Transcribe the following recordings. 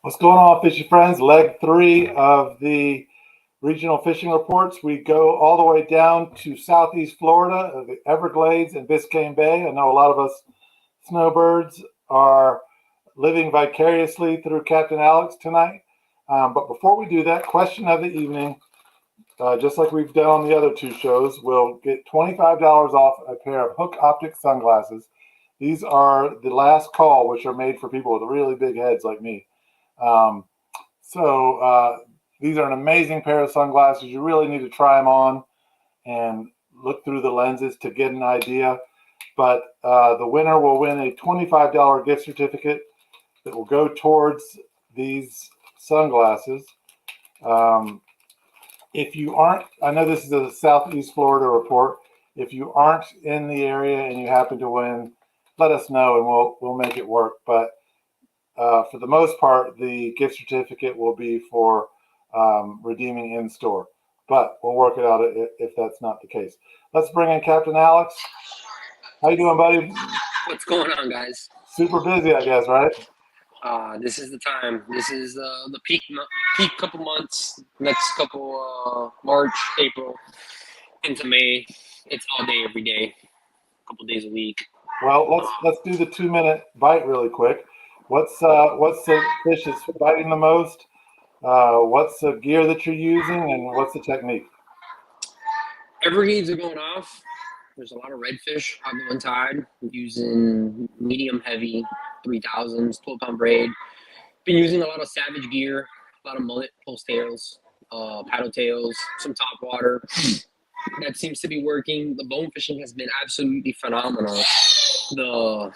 What's going on, fishing friends? Leg 3 of the regional fishing reports. We go all the way down to southeast Florida, the Everglades and Biscayne Bay. I know a lot of us snowbirds are living vicariously through Captain Alex tonight. But before we do that, question of the evening, just like we've done on the other two shows, we'll get $25 off a pair of Hook Optic sunglasses. These are the last call, which are made for people with really big heads like me. These are an amazing pair of sunglasses. You really need to try them on and look through the lenses to get an idea. But the winner will win a $25 gift certificate that will go towards these sunglasses. If you aren't, I know this is a Southeast Florida report. If you aren't in the area and you happen to win, let us know and we'll make it work. But for the most part, the gift certificate will be for redeeming in store, but we'll work it out if that's not the case. Let's bring in Captain Alex. How you doing, buddy? What's going on, guys? Super busy, I guess, right? This is the time. This is the peak couple months. Next couple March, April, into May. It's all day, every day, a couple days a week. Well, let's do the 2-minute bite really quick. What's the fish that's biting the most? What's the gear that you're using, and what's the technique? Everglades are going off. There's a lot of redfish on the one tide. I'm using medium heavy 3000s, 12-pound braid. Been using a lot of Savage gear, a lot of mullet, pulse tails, paddle tails, some top water. That seems to be working. The bone fishing has been absolutely phenomenal. The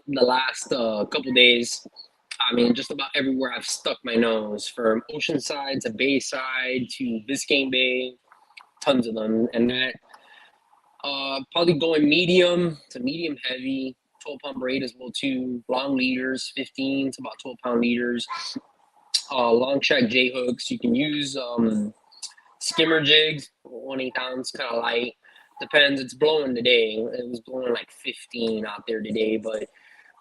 last couple days, I mean, just about everywhere I've stuck my nose, from Oceanside to Bayside to Biscayne Bay, tons of them. And that probably going medium to medium heavy, 12-pound braid as well too. Long leaders, 15 to about 12-pound leaders. Long shack J hooks. You can use skimmer jigs, 1/8 ounce, kind of light. Depends. It's blowing today. It was blowing like 15 out there today, but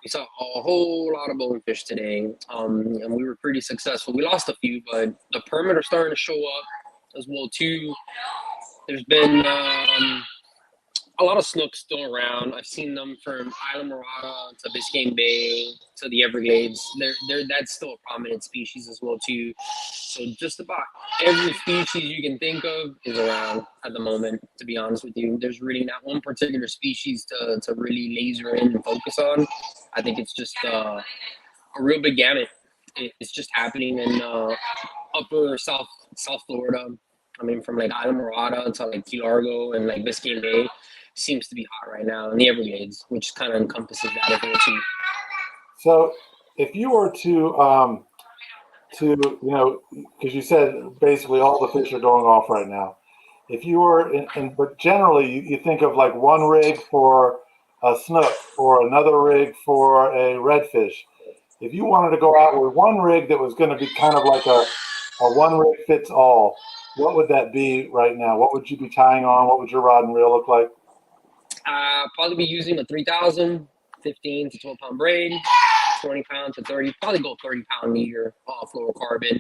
we saw a whole lot of bonefish today, and we were pretty successful. We lost a few, but the permit are starting to show up as well too. There's been a lot of snooks still around. I've seen them from Isla Morada to Biscayne Bay to the Everglades. That's still a prominent species as well too. So just about every species you can think of is around at the moment, to be honest with you. There's really not one particular species to really laser in and focus on. I think it's just a real big gamut. It's just happening in upper South Florida. I mean, from like Isla Morada to like Key Largo and like Biscayne Bay seems to be hot right now in the Everglades, which kind of encompasses that area too. So if you were to because you said basically all the fish are going off right now. If you were but generally you think of like one rig for a snook or another rig for a redfish. If you wanted to go out with one rig that was going to be kind of like a one rig fits all, what would that be right now? What would you be tying on? What would your rod and reel look like? Probably be using a 3000, 15 to 12-pound braid, 20 pound to 30, probably go 30-pound leader fluorocarbon.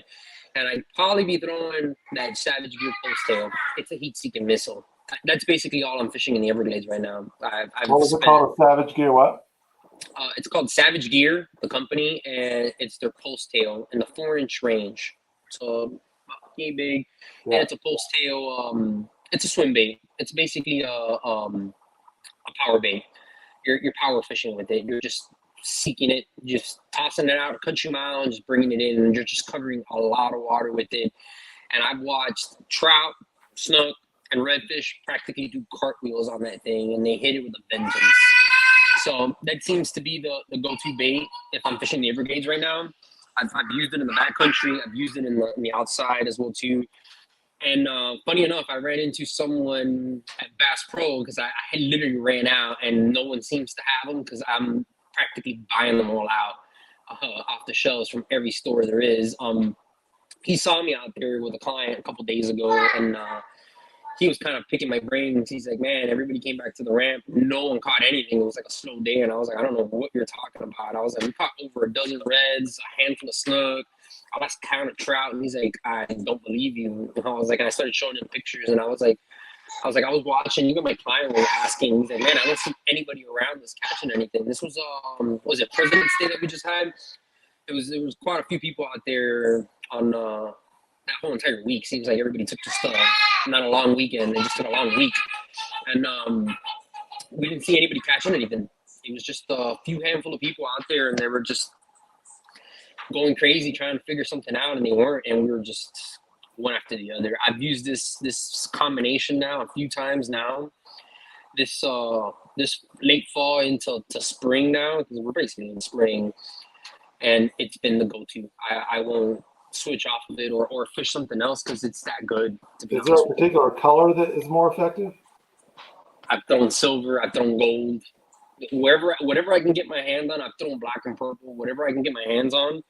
And I'd probably be throwing that Savage Gear post tail. It's a heat-seeking missile. That's basically all I'm fishing in the Everglades right now. What was it called? A Savage Gear what? It's called Savage Gear, the company, and it's their pulse tail in the 4-inch range. So about yay big, yeah. And it's a pulse tail. It's a swim bait. It's basically a power bait. You're power fishing with it. You're just seeking it, just tossing it out a country mile and just bringing it in, and you're just covering a lot of water with it. And I've watched trout, snook, and redfish practically do cartwheels on that thing, and they hit it with a vengeance. So that seems to be the go-to bait if I'm fishing the Everglades right now. I've used it in the backcountry. I've used it in the outside as well too. And funny enough, I ran into someone at Bass Pro because I had literally ran out, and no one seems to have them because I'm practically buying them all out off the shelves from every store there is. He saw me out there with a client a couple days ago, and he was kind of picking my brains. He's like, "Man, everybody came back to the ramp. No one caught anything. It was like a slow day." And I was like, "I don't know what you're talking about." I was like, "We caught over a dozen reds, a handful of snook. I lost count of trout." And he's like, "I don't believe you." And I was like, and I started showing him pictures, and I was like, I was watching. Even my client was asking. He's like, "Man, I don't see anybody around us catching anything." This was was it President's Day that we just had? There was quite a few people out there on that whole entire week. Seems like everybody took just not a long weekend. They just took a long week, and we didn't see anybody catching anything. It was just a few handful of people out there, and they were just going crazy trying to figure something out, and they weren't. And we were just one after the other. I've used this combination now a few times now. This late fall into spring now, because we're basically in spring, and it's been the go-to. I won't switch off of it or fish something else because it's that good. To be Is there a particular color that is more effective? I've thrown silver, I've thrown gold, whatever I can get my hand on. I've thrown black and purple, whatever I can get my hands on.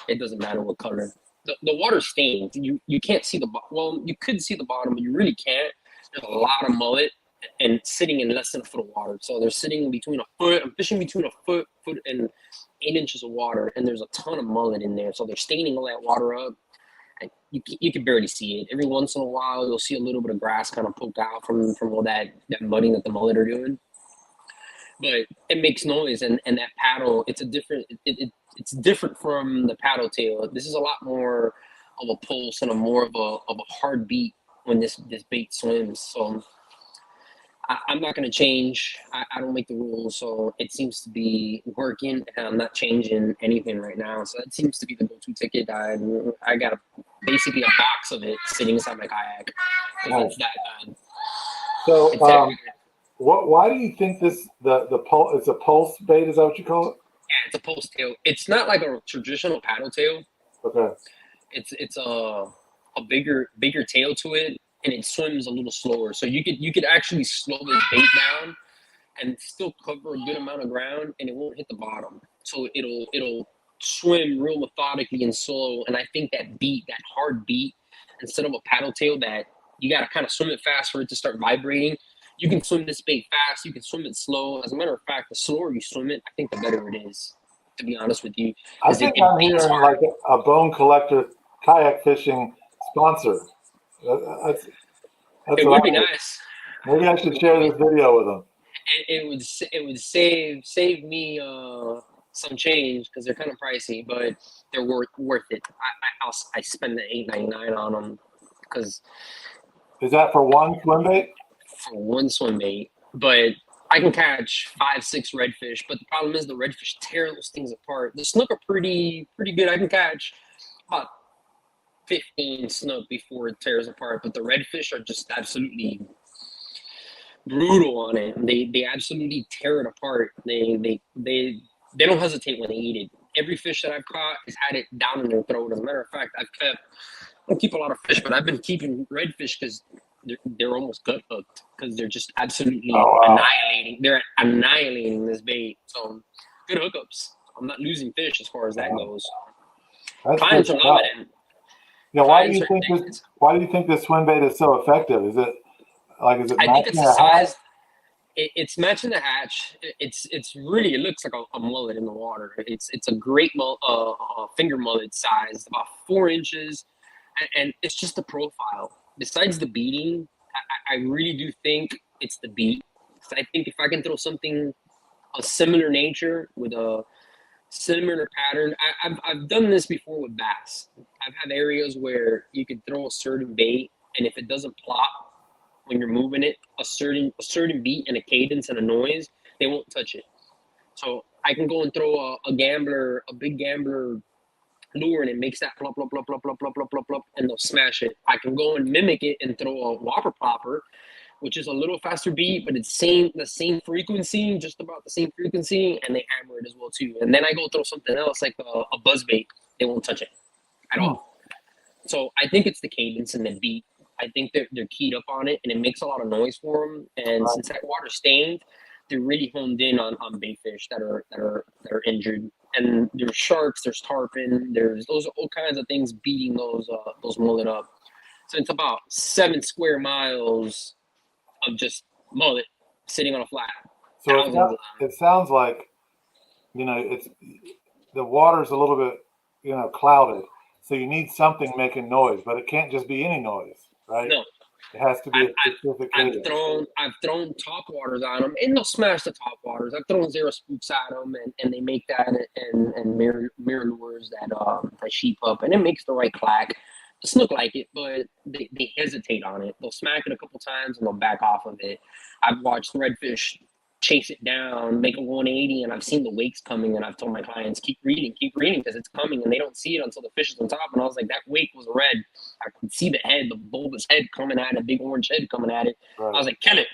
It doesn't matter what color. The water's stained. You can't see the bottom. Well, you could see the bottom, but you really can't. There's a lot of mullet and sitting in less than a foot of water. So they're sitting between a foot. I'm fishing between a foot and 8 inches of water, and there's a ton of mullet in there. So they're staining all that water up. And you can barely see it. Every once in a while, you'll see a little bit of grass kind of poke out from all that mudding that the mullet are doing. But it makes noise, and that paddle, it's a different. It's different from the paddle tail. This is a lot more of a pulse and more of a hard beat when this bait swims. So I'm not going to change. I don't make the rules, so it seems to be working, and I'm not changing anything right now. So that seems to be the go-to ticket. I got basically a box of it sitting inside my kayak because it's that bad. So, why do you think the pulse? It's a pulse bait. Is that what you call it? Yeah, it's a pulse tail. It's not like a traditional paddle tail. Okay. It's a bigger tail to it, and it swims a little slower. So you could actually slow this bait down and still cover a good amount of ground, and it won't hit the bottom. So it'll swim real methodically and slow. And I think that hard beat, instead of a paddle tail that you got to kind of swim it fast for it to start vibrating. You can swim this bait fast. You can swim it slow. As a matter of fact, the slower you swim it, I think the better it is. To be honest with you, I think I'm hearing like a bone collector kayak fishing sponsor. That's it would be nice. Maybe I should share this video with them. It would save me some change because they're kind of pricey, but they're worth it. I spend the $8.99 on them because. Is that for one swim bait? For one swim bait, but I can catch 5-6 redfish. But the problem is the redfish tear those things apart. The snook are pretty good. I can catch about 15 snook before it tears apart, but the redfish are just absolutely brutal on it. They absolutely tear it apart. They don't hesitate when they eat it. Every fish that I've caught has had it down in their throat. As a matter of fact, I don't keep a lot of fish, but I've been keeping redfish because they're almost gut hooked because they're just absolutely annihilating. They're annihilating this bait. So good hookups. I'm not losing fish as far as that goes. Clients are loving it. Yeah, why do you think this swim bait is so effective? Is it I think it's the size. It's matching the hatch. It's really, it looks like a mullet in the water. It's a great finger mullet size, about 4 inches, and it's just the profile. Besides the beating, I really do think it's the beat. So I think if I can throw something of similar nature with a similar pattern, I've done this before with bass. I've had areas where you can throw a certain bait, and if it doesn't plop when you're moving it, a certain beat and a cadence and a noise, they won't touch it. So I can go and throw a big gambler lure, and it makes that plop, plop, plop, plop, plop, plop, plop, plop, plop, and they'll smash it. I can go and mimic it and throw a whopper popper, which is a little faster beat, but it's the same frequency, just about the same frequency, and they hammer it as well too. And then I go throw something else like a buzz bait, They won't touch it at Hmm. all. So I think it's the cadence and the beat. I think they're keyed up on it, and it makes a lot of noise for them. And Right. since that water's stained, they're really honed in on bait fish that are injured. And there's sharks, there's tarpon, there's those all kinds of things beating those mullet up. So it's about 7 square miles of just mullet sitting on a flat. So Thousands of them. it sounds like, it's the water's a little bit, clouded. So you need something making noise, but it can't just be any noise, right? No, It has to be I've, a specific I've, I've cadence. thrown top waters on them, and they'll smash the top waters. I've thrown zero spooks at them, and they make that and mirror lures that sheep up, and it makes the right clack. The snook like it, but they hesitate on it. They'll smack it a couple times and they'll back off of it. I've watched redfish chase it down, make a 180, and I've seen the wakes coming, and I've told my clients keep reading because it's coming, and they don't see it until the fish is on top. And I was like, that wake was red. I could see the head, the bulbous head coming at it, big orange head coming at it. Right. I was like, kill it.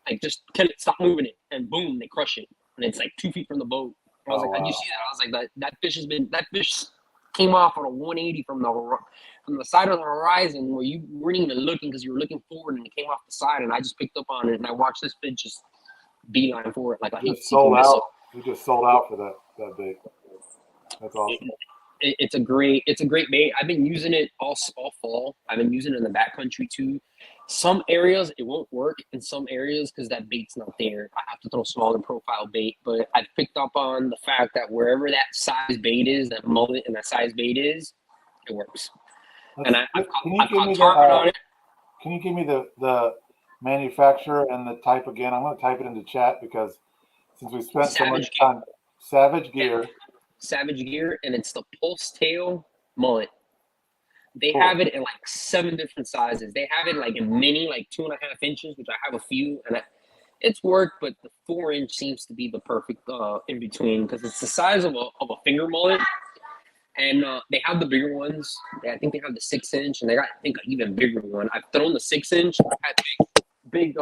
Like, just kill it, stop moving it. And boom, they crush it. And it's like 2 feet from the boat. I was Oh, like, how'd you wow. see that? I was like, that fish came off on a 180 from the side of the horizon where you weren't even looking because you were looking forward, and it came off the side, and I just picked up on it, and I watched this fish just beeline for it like a heat Just seeking sold out. missile. You just sold out for that bait. That's awesome. It's a great bait. I've been using it all fall. I've been using it in the backcountry too. Some areas it won't work in some areas because that bait's not there. I have to throw smaller profile bait, but I've picked up on the fact that wherever that size bait is, that mullet and that size bait is, it works. And Can you I've give caught me tarpon on it. can you give me the manufacturer and the type again? I'm going to type it into chat because since we spent so much Savage Gear, time, Savage Gear. Savage Gear, and it's the pulse tail mullet. They Cool. have it in like 7 different sizes. They have it like in mini, like 2.5 inches, which I have a few, and it's worked, but the 4 inch seems to be the perfect in between because it's the size of a finger mullet. And they have the bigger ones. I think they have the 6 inch, and they got I think an even bigger one. I've thrown the 6 inch. I've had big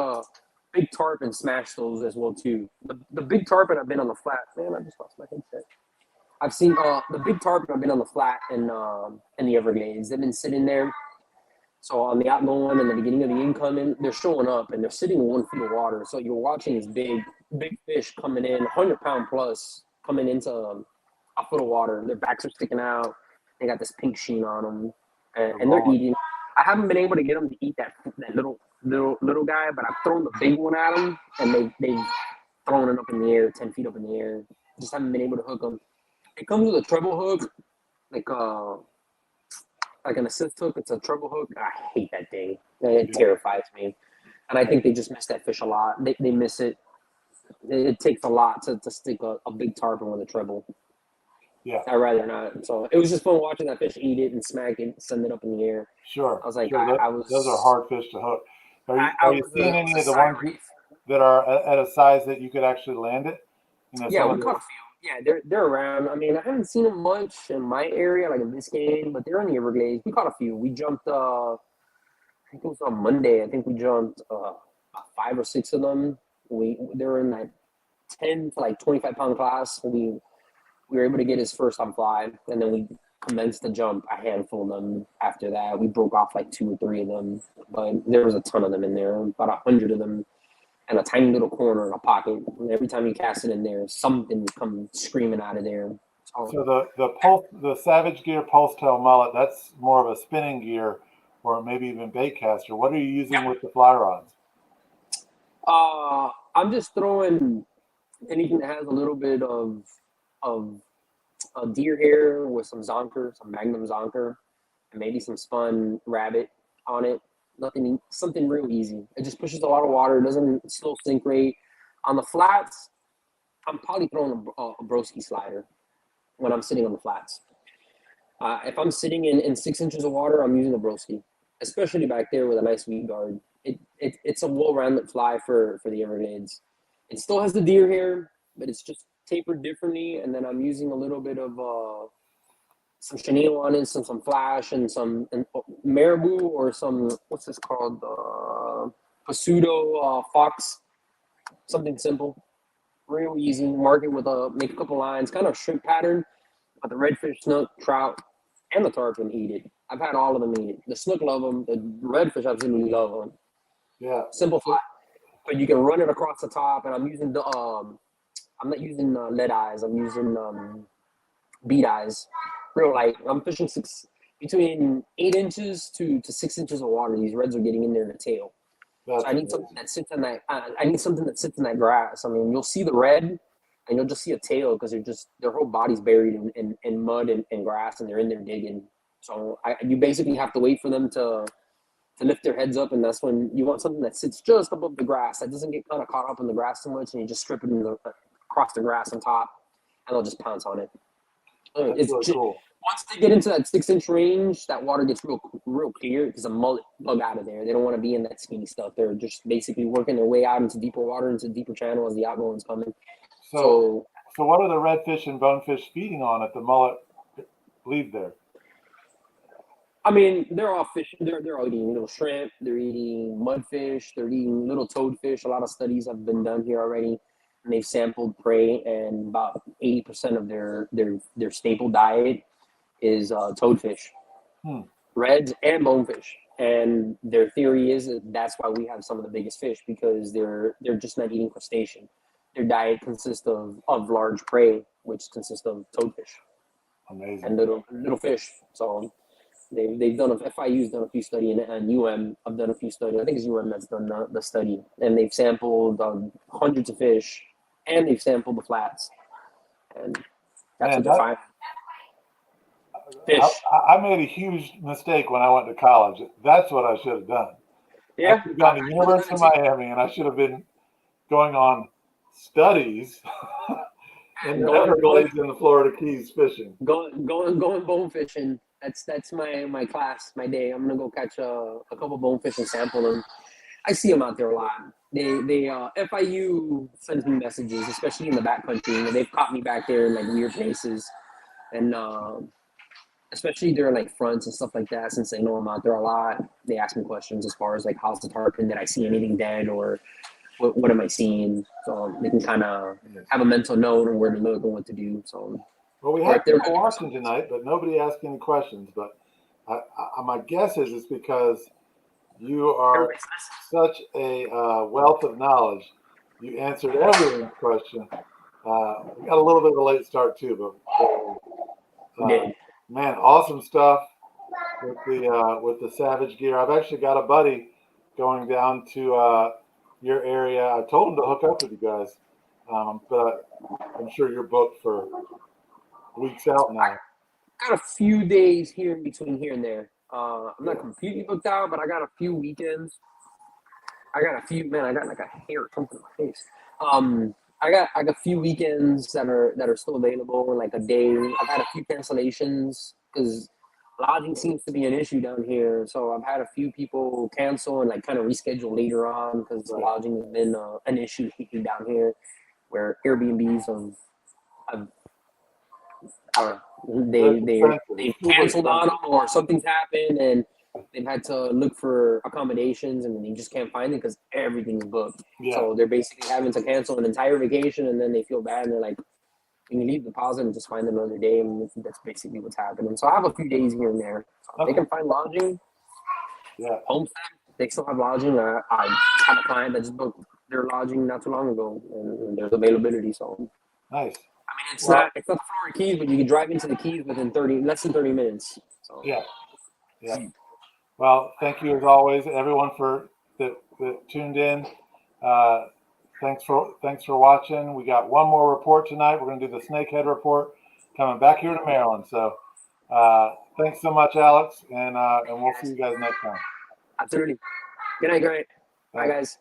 tarpon smash those as well too. The big tarpon I've been on the flat. Man, I just lost my headset. I've seen the big tarpon. I've been on the flat in the Everglades. They've been sitting there. So on the outgoing and the beginning of the incoming, they're showing up and they're sitting in 1 feet of water. So you're watching these big fish coming in, 100-pound plus, coming into a foot of water. Their backs are sticking out. They got this pink sheen on them, and they're eating. I haven't been able to get them to eat that little guy, but I've thrown the big one at them, and they've thrown it up in the air, 10 feet up in the air. Just haven't been able to hook them. It comes with a treble hook, like an assist hook. It's a treble hook. I hate that thing. It terrifies me. And I think they just miss that fish a lot. They miss it. It takes a lot to stick a big tarpon with a treble. Yeah. I'd rather not. So it was just fun watching that fish eat it and smack it, send it up in the air. Sure. I was like, Sure. I was. Those are hard fish to hook. I Are you was seeing it any was of a the sigh ones of relief. that are at a size that you could actually land it? Yeah, we caught a few. Yeah, they're around. I mean, I haven't seen them much in my area, like in Biscayne, but they're in the Everglades. We caught a few. We jumped. I think it was on Monday. I think we jumped 5 or 6 of them. They were in that 10 to like 25-pound class. We were able to get his first on fly, and then we commenced to jump a handful of them. After that, we broke off like 2 or 3 of them, but there was a ton of them in there, about 100 of them, and a tiny little corner in a pocket. And every time you cast it in there, something would come screaming out of there. So the Savage Gear Pulse Tail Mullet, that's more of a spinning gear or maybe even bait caster. What are you using with the fly rods? I'm just throwing anything that has a little bit of a deer hair with some zonker, some Magnum zonker, and maybe some spun rabbit on it. Something real easy. It just pushes a lot of water. It doesn't slow sink rate. On the flats, I'm probably throwing a broski slider when I'm sitting on the flats. If I'm sitting in 6 inches of water, I'm using a broski, especially back there with a nice weed guard. It's a well-rounded fly for the Everglades. It still has the deer hair, but it's just tapered differently. And then I'm using a little bit of some chenille on it, some flash, and some marabou or some what's this called? Pseudo fox. Something simple, real easy. Mark it with make a couple lines, kind of shrimp pattern. but the redfish, snook, trout, and the tarpon eat it. I've had all of them eat it. The snook love them. The redfish absolutely love them. Yeah. Simple food, but you can run it across the top. And I'm using the I'm not using lead eyes. I'm using bead eyes, real light. I'm fishing between 8 inches to 6 inches of water. These reds are getting in there in the tail. That's So I need something that sits in that. I need something that sits in that grass. I mean, you'll see the red, and you'll just see a tail because their whole body's buried in mud and grass, and they're in there digging. So you basically have to wait for them to lift their heads up, and that's when you want something that sits just above the grass that doesn't get kind of caught up in the grass too much, and you just strip it across the grass on top, and they'll just pounce on it. That's really cool. Once they get into that 6 inch range, that water gets real clear because a mullet bug out of there. They don't want to be in that skinny stuff. They're just basically working their way out into deeper water, into deeper channel as the outgoing's coming. So what are the redfish and bonefish feeding on at the mullet leave there? I mean, they're all fishing. They're all eating little shrimp. They're eating mudfish. They're eating little toadfish. A lot of studies have been done here already, and they've sampled prey, and about 80% of their staple diet is toadfish, reds, and bonefish. And their theory is that that's why we have some of the biggest fish, because they're just not eating crustacean. Their diet consists of large prey, which consists of toadfish. Amazing. And little fish. So they've done FIU's done a few studies, and UM I've done a few studies. I think it's UM that's done the study, and they've sampled hundreds of fish, and they've sampled the flats, and that's what they're finding. Fish. I made a huge mistake when I went to college. That's what I should have done. Yeah. I should have gone to University of Miami, and I should have been going on studies in the Everglades and the Florida Keys fishing. Going bone fishing. That's my class, my day. I'm gonna go catch a couple bonefish and sample them. I see them out there a lot. They FIU sends me messages, especially in the backcountry. They've caught me back there in like weird places, and especially during like fronts and stuff like that. Since they know I'm out there a lot, they ask me questions as far as like, how's the tarpon? Did I see anything dead, or what am I seeing? So they can kind of have a mental note on where to look and what to do. So. Well, we have people watching tonight, but nobody asked any questions. But my guess is it's because you are such a wealth of knowledge. You answered everyone's question. We got a little bit of a late start too, but man, awesome stuff with the Savage gear. I've actually got a buddy going down to your area. I told him to hook up with you guys, but I'm sure you're booked for weeks out now. I got a few days here in between here and there. I'm not completely booked out, but I got a few weekends. I got like a hair something in my face. I got a few weekends that are still available, like a day. I've had a few cancellations because lodging seems to be an issue down here. So I've had a few people cancel and like kind of reschedule later on because lodging has been an issue down here, where Airbnbs have they've canceled on them, or something's happened and they've had to look for accommodations and they just can't find it because everything's booked. Yeah. So they're basically having to cancel an entire vacation, and then they feel bad and they're like, "Can you leave the deposit and just find another day?" And that's basically what's happening. So I have a few days here and there. So they can find lodging. Yeah, homestead. They still have lodging. I have a client that just booked their lodging not too long ago, and there's availability. So nice. I mean, it's not the Florida Keys, but you can drive into the Keys within less than 30 minutes. So. Yeah. Well, thank you as always, everyone that tuned in. Thanks for watching. We got one more report tonight. We're going to do the snakehead report coming back here to Maryland. So thanks so much, Alex, and we'll see you guys next time. Absolutely. Good night, great. Bye, guys.